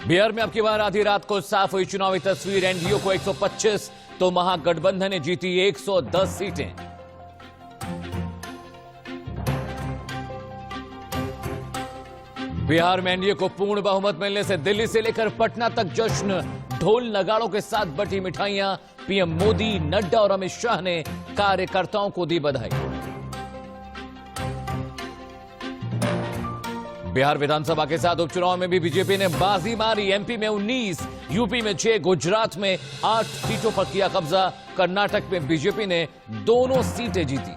बिहार में अब की बार आधी रात को साफ हुई चुनावी तस्वीर। एनडीए को 125 तो महागठबंधन ने जीती 110 सीटें। बिहार में एनडीए को पूर्ण बहुमत मिलने से दिल्ली से लेकर पटना तक जश्न। ढोल नगाड़ों के साथ बटी मिठाइयां। पीएम मोदी, नड्डा और अमित शाह ने कार्यकर्ताओं को दी बधाई। बिहार विधानसभा के साथ उपचुनाव में भी बीजेपी ने बाजी मारी। एमपी में 19, यूपी में 6, गुजरात में 8 सीटों पर किया कब्जा। कर्नाटक में बीजेपी ने दोनों सीटें जीती।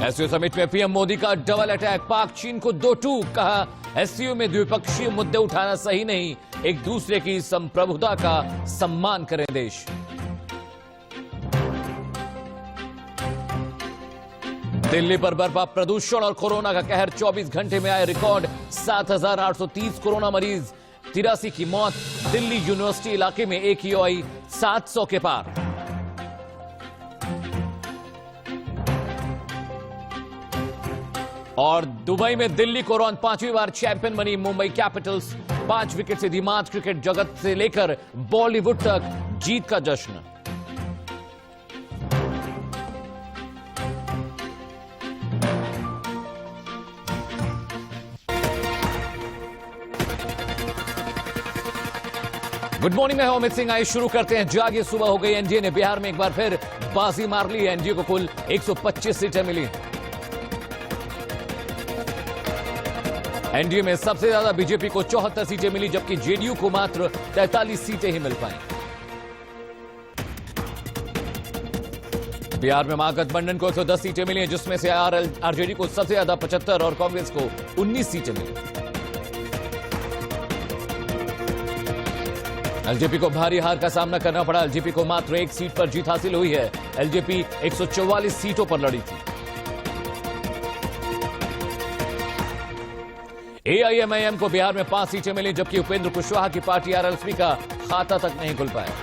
एससीओ समिट में पीएम मोदी का डबल अटैक। पाक चीन को 2 टूक, कहा एससीओ में द्विपक्षीय मुद्दे उठाना सही नहीं, एक दूसरे की संप्रभुता का सम्मान करें देश। दिल्ली पर बरपा प्रदूषण और कोरोना का कहर। 24 घंटे में आए रिकॉर्ड 7,830 कोरोना मरीज, 83 की मौत। दिल्ली यूनिवर्सिटी इलाके में AQI 700 के पार। और दुबई में दिल्ली को रौंद 5वीं बार चैंपियन बनी मुंबई कैपिटल्स। 5 विकेट से धीमात। क्रिकेट जगत से लेकर बॉलीवुड तक जीत का जश्न। गुड मॉर्निंग, मैं हूं अमित सिंह। आइए शुरू करते हैं। जागिए सुबह हो गई। एनडीए ने बिहार में एक बार फिर बाजी मार ली। एनडीए को कुल 125 सीटें मिली। एनडीए में सबसे ज्यादा बीजेपी को 74 सीटें मिली, जबकि जेडीयू को मात्र 43 सीटें ही मिल पाई। बिहार में महागठबंधन को 110 सीटें मिली, जिसमें से आरजेडी को सबसे ज्यादा 75 और कांग्रेस को 19 सीटें मिली। एलजेपी को भारी हार का सामना करना पड़ा। एलजेपी को मात्र 1 सीट पर जीत हासिल हुई है। एलजेपी 144 सीटों पर लड़ी थी। एआईएमआईएम को बिहार में 5 सीटें मिली, जबकि उपेंद्र कुशवाहा की पार्टी आरएलएसपी का खाता तक नहीं खुल पाया।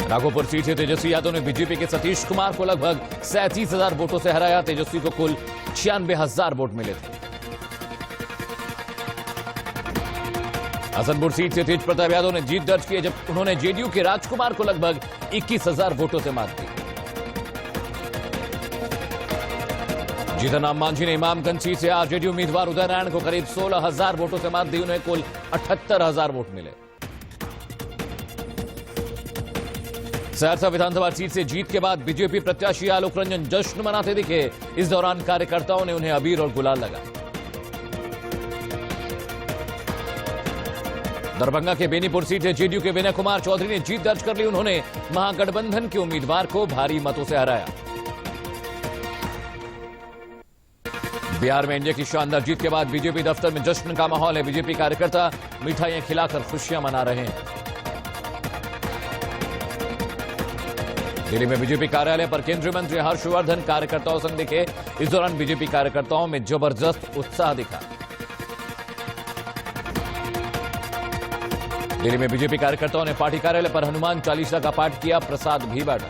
राघोपुर सीट से तेजस्वी यादव ने बीजेपी के सतीश कुमार को लगभग 37,000 वोटों से हराया। तेजस्वी को कुल 96,000 वोट मिले थे। हसनपुर सीट से तेज प्रताप यादव ने जीत दर्ज की, जब उन्होंने जेडीयू के राजकुमार को लगभग 21,000 वोटों से मात दी। जीतनराम मांझी ने इमामगंज सीट से आरजेडी उम्मीदवार उदय नारायण को करीब 16,000 वोटों से मात दी। उन्हें कुल 78,000 वोट मिले। सहरसा विधानसभा सीट से जीत के बाद बीजेपी प्रत्याशी आलोक रंजन जश्न मनाते दिखे। इस दौरान कार्यकर्ताओं ने उन्हें अबीर और गुलाल लगाया। दरभंगा के बेनीपुर सीट से जेडीयू के विनय कुमार चौधरी ने जीत दर्ज कर ली। उन्होंने महागठबंधन के उम्मीदवार को भारी मतों से हराया। बिहार में एनडीए की शानदार जीत के बाद बीजेपी दफ्तर में जश्न का माहौल है। बीजेपी कार्यकर्ता मिठाइयां खिलाकर खुशियां मना रहे हैं। दिल्ली में बीजेपी कार्यालय पर केंद्रीय मंत्री हर्षवर्धन कार्यकर्ताओं संग दिखे। इस दौरान बीजेपी कार्यकर्ताओं में जबरदस्त उत्साह दिखा। दिल्ली में बीजेपी कार्यकर्ताओं ने पार्टी कार्यालय पर हनुमान चालीसा का पाठ किया। प्रसाद भी बांटा।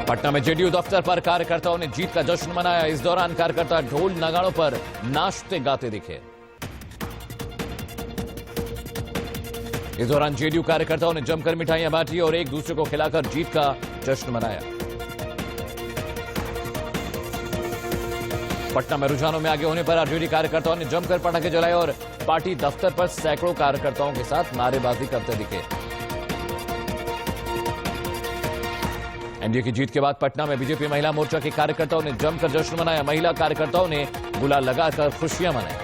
पटना में जेडीयू दफ्तर पर कार्यकर्ताओं ने जीत का जश्न मनाया। इस दौरान कार्यकर्ता ढोल नगाड़ों पर नाचते गाते दिखे। इस दौरान जेडीयू कार्यकर्ताओं ने जमकर मिठाइयां बांटी और एक दूसरे को खिलाकर जीत का जश्न मनाया। पटना में रुझानों में आगे होने पर आरजेडी कार्यकर्ताओं ने जमकर पटाखे जलाए और पार्टी दफ्तर पर सैकड़ों कार्यकर्ताओं के साथ नारेबाजी करते दिखे। एनडीए की जीत के बाद पटना में बीजेपी महिला मोर्चा के कार्यकर्ताओं ने जमकर जश्न मनाया। महिला कार्यकर्ताओं ने गुलाल लगाकर खुशियां मनाई।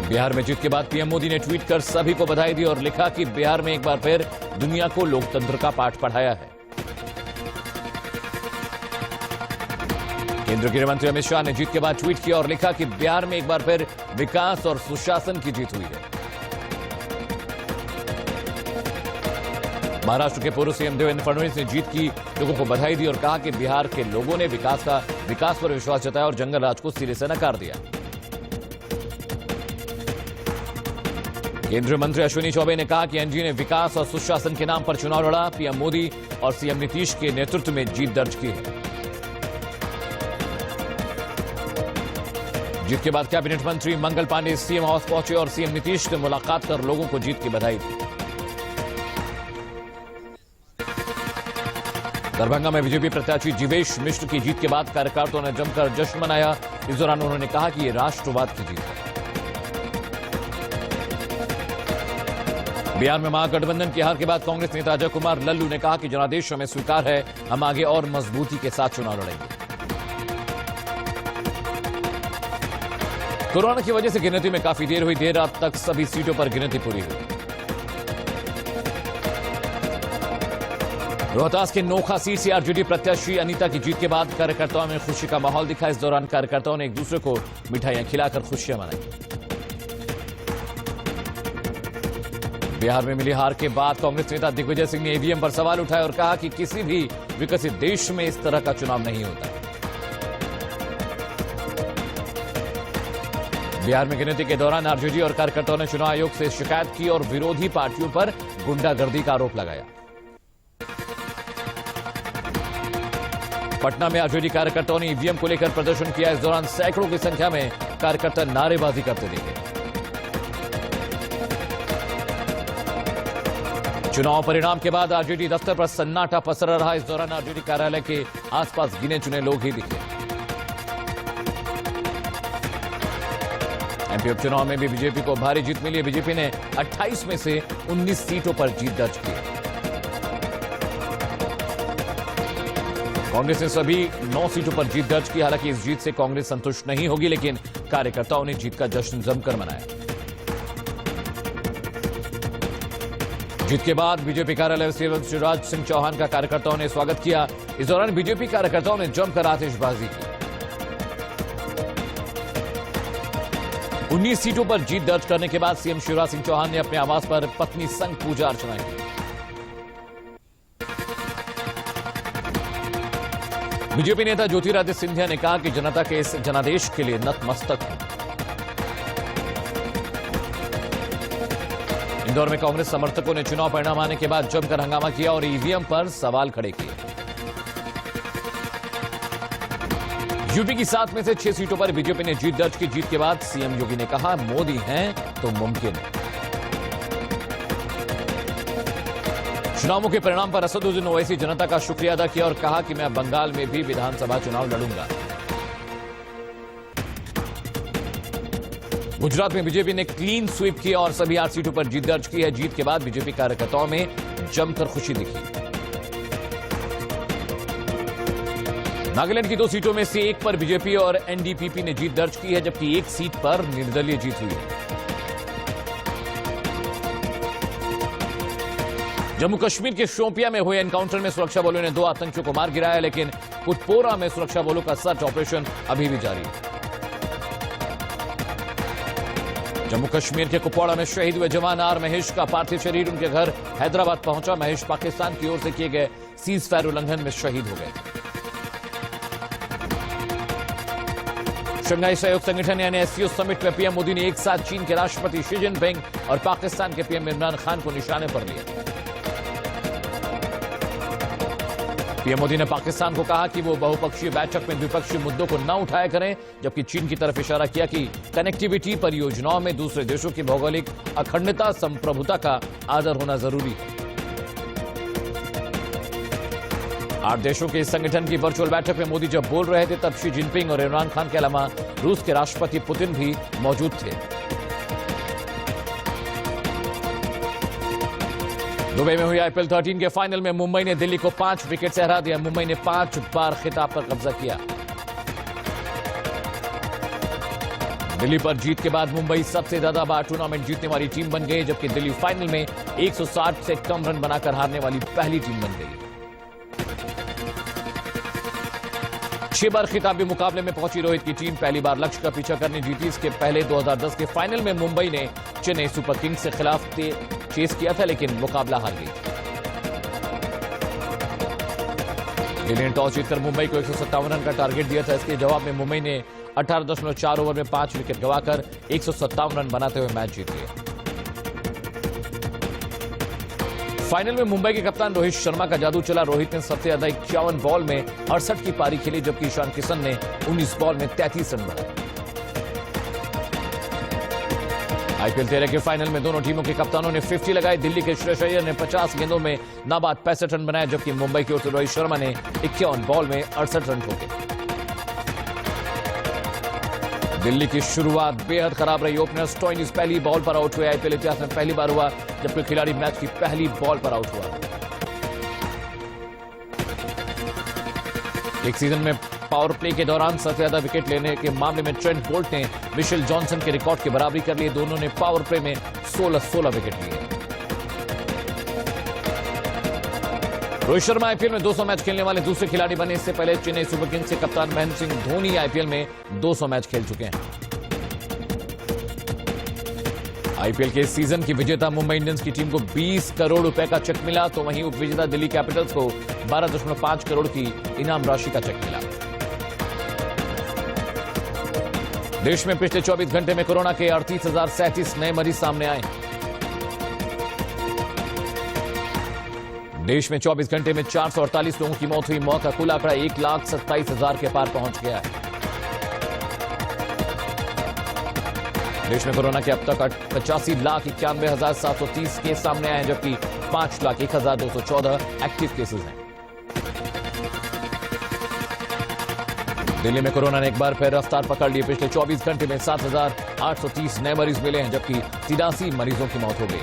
बिहार में जीत के बाद पीएम मोदी ने ट्वीट कर सभी को बधाई दी और लिखा कि बिहार में एक बार फिर दुनिया को लोकतंत्र का पाठ पढ़ाया है। केंद्रीय गृह मंत्री अमित शाह ने जीत के बाद ट्वीट किया और लिखा कि बिहार में एक बार फिर विकास और सुशासन की जीत हुई है। महाराष्ट्र के पूर्व सीएम देवेंद्र फडणवीस ने जीत की लोगों को बधाई दी और कहा कि बिहार के लोगों ने विकास पर विश्वास जताया और जंगल राज को सिरे से नकार दिया। केंद्रीय मंत्री अश्विनी चौबे ने कहा कि एनडीए ने विकास और सुशासन के नाम पर चुनाव लड़ा। पीएम मोदी और सीएम नीतीश के नेतृत्व में जीत दर्ज की है। जीत के बाद कैबिनेट मंत्री मंगल पांडे सीएम हाउस पहुंचे और सीएम नीतीश से मुलाकात कर लोगों को जीत की बधाई दी। दरभंगा में बीजेपी प्रत्याशी जीवेश मिश्र की जीत के बाद कार्यकर्ताओं ने जमकर जश्न मनाया। इस दौरान उन्होंने कहा कि यह राष्ट्रवाद की जीत है। बिहार में महागठबंधन की हार के बाद कांग्रेस नेता अजय कुमार लल्लू ने कहा कि जनादेश हमें स्वीकार है, हम आगे और मजबूती के साथ चुनाव लड़ेंगे। कोरोना की वजह से गिनती में काफी देर हुई। देर रात तक सभी सीटों पर गिनती पूरी हुई। रोहतास के नोखा सीट से आरजेडी प्रत्याशी अनीता की जीत के बाद कार्यकर्ताओं में खुशी का माहौल दिखा। इस दौरान कार्यकर्ताओं ने एक दूसरे को मिठाइयां खिलाकर खुशियां मनाई। बिहार में मिली हार के बाद कांग्रेस नेता दिग्विजय सिंह ने ईवीएम पर सवाल उठाए और कहा कि किसी भी विकसित देश में इस तरह का चुनाव नहीं होता। बिहार में गिनती के दौरान आरजेडी और कार्यकर्ताओं ने चुनाव आयोग से शिकायत की और विरोधी पार्टियों पर गुंडागर्दी का आरोप लगाया। पटना में आरजेडी कार्यकर्ताओं ने ईवीएम को लेकर प्रदर्शन किया। इस दौरान सैकड़ों की संख्या में कार्यकर्ता नारेबाजी करते दिखे। चुनाव परिणाम के बाद आरजेडी दफ्तर पर सन्नाटा पसरा रहा। इस दौरान आरजेडी कार्यालय के आसपास गिने चुने लोग ही दिखे। एमपी उपचुनाव में भी बीजेपी को भारी जीत मिली। बीजेपी ने 28 में से 19 सीटों पर जीत दर्ज की। कांग्रेस ने सभी 9 सीटों पर जीत दर्ज की। हालांकि इस जीत से कांग्रेस संतुष्ट नहीं होगी, लेकिन कार्यकर्ताओं ने जीत का जश्न जमकर मनाया। जीत के बाद बीजेपी कार्यालय से शिवराज सिंह चौहान का कार्यकर्ताओं ने स्वागत किया। इस दौरान बीजेपी कार्यकर्ताओं ने जमकर आतिशबाजी की। 19 सीटों पर जीत दर्ज करने के बाद सीएम शिवराज सिंह चौहान ने अपने आवास पर पत्नी संग पूजा अर्चना की। बीजेपी नेता ज्योतिरादित्य सिंधिया ने कहा कि जनता के इस जनादेश के लिए नतमस्तक हूं। इंदौर में कांग्रेस समर्थकों ने चुनाव परिणाम आने के बाद जमकर हंगामा किया और ईवीएम पर सवाल खड़े किए। यूपी की 7 में से 6 सीटों पर बीजेपी ने जीत दर्ज की। जीत के बाद सीएम योगी ने कहा, मोदी हैं तो मुमकिन है। चुनावों के परिणाम पर असदुद्दीन ओवैसी जनता का शुक्रिया अदा किया और कहा कि मैं बंगाल में भी विधानसभा चुनाव लड़ूंगा। गुजरात में बीजेपी ने क्लीन स्वीप किया और सभी 8 सीटों पर जीत दर्ज की है। जीत के बाद बीजेपी कार्यकर्ताओं में जमकर खुशी दिखी। नागालैंड की 2 सीटों में से 1 पर बीजेपी और एनडीपीपी ने जीत दर्ज की है, जबकि 1 सीट पर निर्दलीय जीत हुई है। जम्मू कश्मीर के शोपियां में हुए एनकाउंटर में सुरक्षा बलों ने 2 आतंकियों को मार गिराया, लेकिन कुटपोरा में सुरक्षा बलों का सर्च ऑपरेशन अभी भी जारी है। जम्मू कश्मीर के कुपवाड़ा में शहीद हुए जवान आर महेश का पार्थिव शरीर उनके घर हैदराबाद पहुंचा। महेश पाकिस्तान की ओर से किए गए सीज फायर उल्लंघन में शहीद हो गए। शंघाई सहयोग संगठन यानी एससीओ समिट में पीएम मोदी ने एक साथ चीन के राष्ट्रपति शी जिनपिंग और पाकिस्तान के पीएम इमरान खान को निशाने पर लिया। पीएम मोदी ने पाकिस्तान को कहा कि वो बहुपक्षीय बैठक में द्विपक्षीय मुद्दों को न उठाया करें, जबकि चीन की तरफ इशारा किया कि कनेक्टिविटी परियोजनाओं में दूसरे देशों की भौगोलिक अखंडता संप्रभुता का आदर होना जरूरी है। 8 देशों के इस संगठन की वर्चुअल बैठक में मोदी जब बोल रहे थे, तब शी जिनपिंग और इमरान खान के अलावा रूस के राष्ट्रपति पुतिन भी मौजूद थे। दुबई में हुई आईपीएल 13 के फाइनल में मुंबई ने दिल्ली को 5 विकेट से हरा दिया। मुंबई ने 5 बार खिताब पर कब्जा किया। दिल्ली पर जीत के बाद मुंबई सबसे ज्यादा बार टूर्नामेंट जीतने वाली टीम बन गई, जबकि दिल्ली फाइनल में 160 से कम रन बनाकर हारने वाली पहली टीम बन गई। 6 बार खिताबी मुकाबले में पहुंची रोहित की टीम पहली बार लक्ष्य का पीछा करने जीती। इसके पहले 2010 के फाइनल में मुंबई ने चेन्नई सुपर किंग्स के खिलाफ चेस किया था, लेकिन मुकाबला हार गई। दिल्ली ने टॉस जीतकर मुंबई को 157 रन का टारगेट दिया था। इसके जवाब में मुंबई ने 18.4 ओवर में 5 विकेट गंवाकर 157 रन बनाते हुए मैच जीत लिया। फाइनल में मुंबई के कप्तान रोहित शर्मा का जादू चला। रोहित ने सबसे ज्यादा 51 बॉल में 68 की पारी खेली, जबकि ईशान किशन ने 19 बॉल में 33 रन बनाए। आईपीएल 13 के फाइनल में दोनों टीमों के कप्तानों ने 50 लगाए। दिल्ली के श्रेयस अय्यर ने 50 गेंदों में नाबाद 65 रन बनाए, जबकि मुंबई की ओर से रोहित शर्मा ने 51 बॉल में 68 रन ठोके। दिल्ली की शुरुआत बेहद खराब रही। ओपनर स्टोइनिस पहली बॉल पर आउट हुए। आईपीएल इतिहास में पहली बार हुआ जब कोई खिलाड़ी मैच की पहली बॉल पर आउट हुआ। एक सीजन में पावर प्ले के दौरान सबसे ज्यादा विकेट लेने के मामले में ट्रेंट बोल्ट ने मिशेल जॉनसन के रिकॉर्ड की बराबरी कर ली। दोनों ने पावर प्ले में 16 विकेट लिए। रोहित शर्मा आईपीएल में 200 मैच खेलने वाले दूसरे खिलाड़ी बने। इससे पहले चेन्नई सुपर किंग्स के कप्तान महेंद्र सिंह धोनी आईपीएल में 200 मैच खेल चुके हैं। आईपीएल के इस सीजन की विजेता मुंबई इंडियंस की टीम को 20 करोड़ रुपए का चेक मिला, तो वहीं उपविजेता दिल्ली कैपिटल्स को 12.5 करोड़ की इनाम राशि का चेक मिला। देश में पिछले 24 घंटे में कोरोना के 38,037 नए मरीज सामने आए। देश में 24 घंटे में 448 लोगों की मौत हुई। मौत का कुल आंकड़ा 1,27,000 के पार पहुंच गया है। देश में कोरोना के अब तक 85,91,730 केस सामने आए हैं, जबकि 5,01,214 एक्टिव केसेस हैं। दिल्ली में कोरोना ने एक बार फिर रफ्तार पकड़ ली। पिछले 24 घंटे में 7,830 नए मरीज मिले हैं, जबकि 83 मरीजों की मौत हो गई।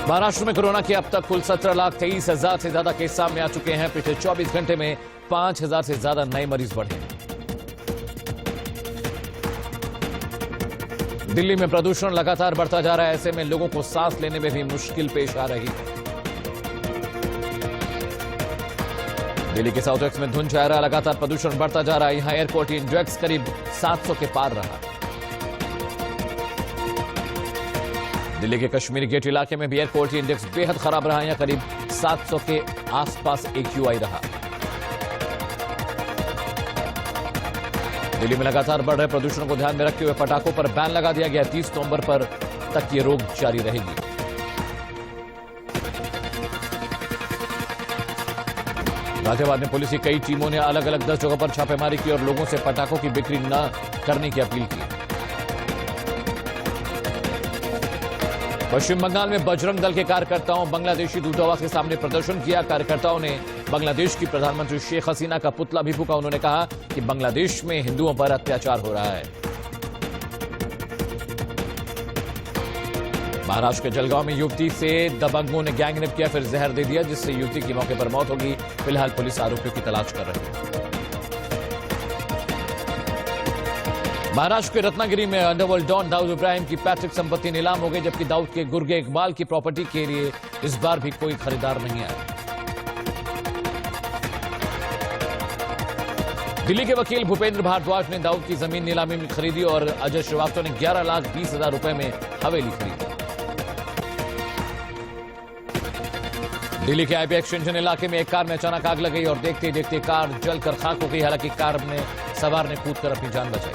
महाराष्ट्र में कोरोना के अब तक कुल 17,23,000 से ज्यादा केस सामने आ चुके हैं। पिछले 24 घंटे में 5,000 से ज्यादा नए मरीज बढ़े। दिल्ली में प्रदूषण लगातार बढ़ता जा रहा है। ऐसे में लोगों को सांस लेने में भी मुश्किल पेश आ रही है। दिल्ली के साउथ वेस्ट में धुंध छाया रहा। लगातार प्रदूषण बढ़ता जा रहा है। यहां एयर क्वालिटी इंडेक्स करीब 700 के पार रहा। दिल्ली के कश्मीरी गेट इलाके में भी एयर क्वालिटी इंडेक्स बेहद खराब रहा। यहां करीब 700 के आसपास AQI रहा। दिल्ली में लगातार बढ़ रहे प्रदूषण को ध्यान में रखते हुए पटाखों पर बैन लगा दिया गया। 30 नवंबर पर तक ये रोक जारी रहेगी। गाजियाबाद में पुलिस की कई टीमों ने अलग अलग 10 जगहों पर छापेमारी की और लोगों से पटाखों की बिक्री न करने की अपील की। पश्चिम बंगाल में बजरंग दल के कार्यकर्ताओं बांग्लादेशी दूतावास के सामने प्रदर्शन किया। कार्यकर्ताओं ने बांग्लादेश की प्रधानमंत्री शेख हसीना का पुतला भी फूंका। उन्होंने कहा कि बांग्लादेश में हिंदुओं पर अत्याचार हो रहा है। महाराष्ट्र के जलगांव में युवती से दबंगों ने गैंगरेप किया, फिर जहर दे दिया, जिससे युवती की मौके पर मौत हो गई। फिलहाल पुलिस आरोपियों की तलाश कर रही है। महाराष्ट्र के रत्नागिरी में अंडरवर्ल्ड डॉन दाऊद इब्राहिम की पैतृक संपत्ति नीलाम हो गई, जबकि दाऊद के गुर्गे इकबाल की प्रॉपर्टी के लिए इस बार भी कोई खरीदार नहीं आया। दिल्ली के वकील भूपेंद्र भारद्वाज ने दाऊद की जमीन नीलामी में खरीदी और अजय श्रीवास्तव ने 11,20,000 रुपए में हवेली खरीदी। दिल्ली के आईबी एक्सटेंशन इलाके में एक कार में अचानक आग लग गई और देखते देखते कार जलकर खाक हो गई। हालांकि कार में सवार ने कूदकर अपनी जान बचाई।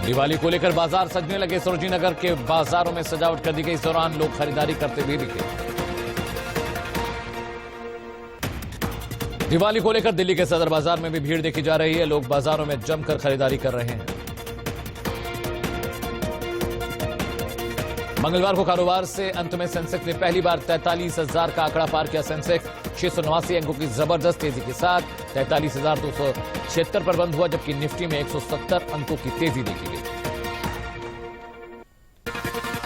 दिवाली को लेकर बाजार सजने लगे। सरोजिनी नगर के बाजारों में सजावट कर दी गई। इस दौरान लोग खरीदारी करते भी दिखे। दिवाली को लेकर दिल्ली के सदर बाजार में भी भीड़ देखी जा रही है। लोग बाजारों में जमकर खरीदारी कर रहे हैं। मंगलवार को कारोबार से अंत में सेंसेक्स ने पहली बार 43,000 का आंकड़ा पार किया। सेंसेक्स 689 अंकों की जबरदस्त तेजी के साथ 43,276 पर बंद हुआ, जबकि निफ्टी में 170 अंकों की तेजी देखी गई।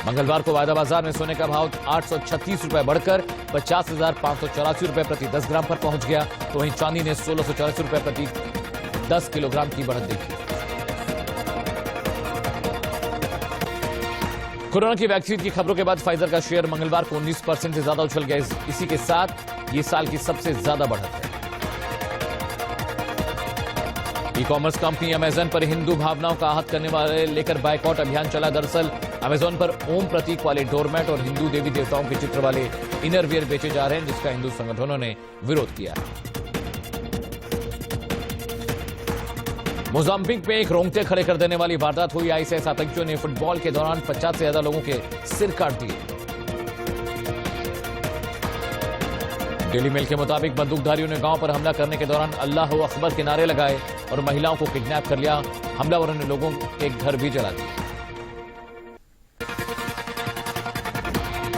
मंगलवार को वायदा बाजार में सोने का भाव 836 रुपए बढ़कर 50,584 रुपए प्रति 10 ग्राम पर पहुंच गया। तो वहीं चांदी ने 1,640 रुपए प्रति 10 किलोग्राम की बढ़त देखी। कोरोना की वैक्सीन की खबरों के बाद फाइजर का शेयर मंगलवार को 19% से ज्यादा उछल गया। इसी के साथ ये साल की सबसे ज्यादा बढ़त है। ई कॉमर्स कंपनी अमेजन पर हिंदू भावनाओं का आहत करने वाले लेकर बायकॉट अभियान चला। दरअसल अमेजन पर ओम प्रतीक वाले डोरमैट और हिंदू देवी देवताओं के चित्र वाले इनरवियर बेचे जा रहे हैं, जिसका हिंदू संगठनों ने विरोध किया। मोजाम्बिक में एक रोंगटे खड़े कर देने वाली वारदात हुई। आईएसआईएस आतंकियों ने फुटबॉल के दौरान 50 से ज्यादा लोगों के सिर काट दिए। डेली मेल के मुताबिक बंदूकधारियों ने गांव पर हमला करने के दौरान अल्लाह अकबर के नारे लगाए और महिलाओं को किडनैप कर लिया। हमलावरों ने लोगों के घर भी जला दिए।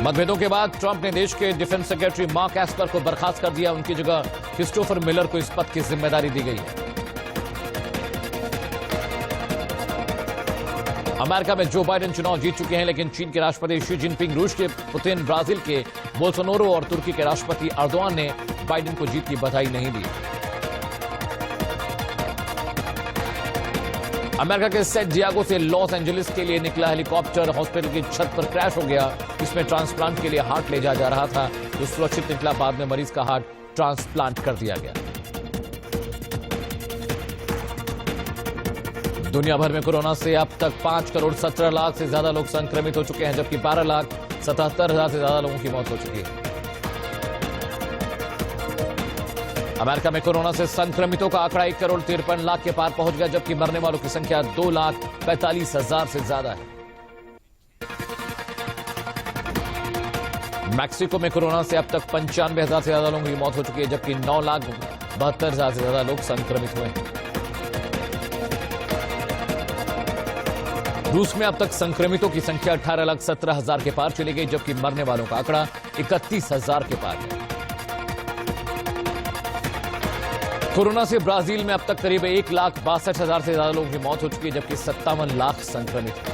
मतभेदों के बाद ट्रंप ने देश के डिफेंस सेक्रेटरी मार्क एस्पर को बर्खास्त कर दिया। उनकी जगह क्रिस्टोफर मिलर को इस पद की जिम्मेदारी दी गई है। अमेरिका में जो बाइडेन चुनाव जीत चुके हैं, लेकिन चीन के राष्ट्रपति शी जिनपिंग, रूस के पुतिन, ब्राजील के बोल्सोनारो और तुर्की के राष्ट्रपति अर्दोआन ने बाइडेन को जीत की बधाई नहीं दी। अमेरिका के सेंट डियागो से लॉस एंजलिस के लिए निकला हेलीकॉप्टर हॉस्पिटल की छत पर क्रैश हो गया। इसमें ट्रांसप्लांट के लिए हार्ट ले जा रहा था, जो सुरक्षित निकला। बाद में मरीज का हार्ट ट्रांसप्लांट कर दिया गया। दुनिया भर में कोरोना से अब तक 5,17,00,000 से ज्यादा लोग संक्रमित हो चुके हैं, जबकि 12,77,000 से ज्यादा लोगों की मौत हो चुकी है। अमेरिका में कोरोना से संक्रमितों का आंकड़ा 1,53,00,000 के पार पहुंच गया, जबकि मरने वालों की संख्या 2,45,000 से ज्यादा है। मैक्सिको में कोरोना से अब तक 95,000 से ज्यादा लोगों की मौत हो चुकी है, जबकि 9,72,000 से ज्यादा लोग संक्रमित हुए हैं। रूस में अब तक संक्रमितों की संख्या 18,17,000 के पार चली गई, जबकि मरने वालों का आंकड़ा 31,000 के पार है। कोरोना से ब्राजील में अब तक करीब 1,62,000 से ज्यादा लोगों की मौत हो चुकी है, जबकि 57 लाख संक्रमित हैं।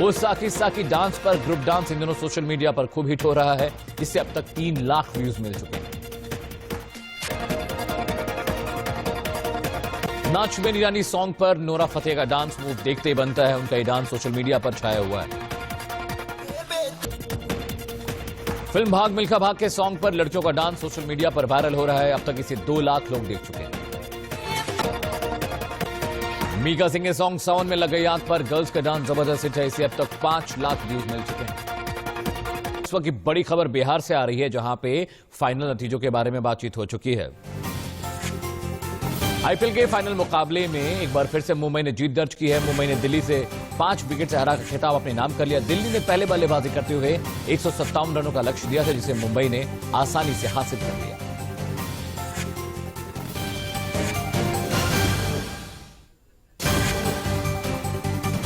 ओसाकी साकी डांस पर ग्रुप डांस इन दिनों सोशल मीडिया पर खूब हिट हो रहा है। इससे अब तक 3 लाख व्यूज मिल चुके हैं। नाच में ईरानी सॉन्ग पर नोरा फतेही का डांस मूव देखते ही बनता है। उनका ये डांस सोशल मीडिया पर छाया हुआ है। फिल्म भाग मिल्खा भाग के सॉन्ग पर लड़कियों का डांस सोशल मीडिया पर वायरल हो रहा है। अब तक इसे 2 लाख लोग देख चुके हैं। मीका सिंह के सॉन्ग सावन में लग गई आंख पर गर्ल्स का डांस जबरदस्त हिट है। इसे अब तक 5 लाख व्यूज मिल चुके हैं। इस वक्त की बड़ी खबर बिहार से आ रही है, जहां पे फाइनल नतीजों के बारे में बातचीत हो चुकी है। आईपीएल के फाइनल मुकाबले में एक बार फिर से मुंबई ने जीत दर्ज की है। मुंबई ने दिल्ली से 5 विकेट से हरा खिताब अपने नाम कर लिया। दिल्ली ने पहले बल्लेबाजी करते हुए 157 रनों का लक्ष्य दिया था, जिसे मुंबई ने आसानी से हासिल कर लिया।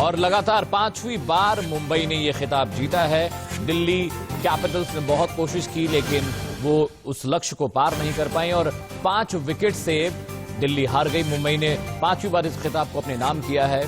और लगातार 5वीं बार मुंबई ने यह खिताब जीता है। दिल्ली कैपिटल्स ने बहुत कोशिश की, लेकिन वो उस लक्ष्य को पार नहीं कर पाई और 5 विकेट से दिल्ली हार गई। मुंबई ने 5वीं बार इस खिताब को अपने नाम किया है।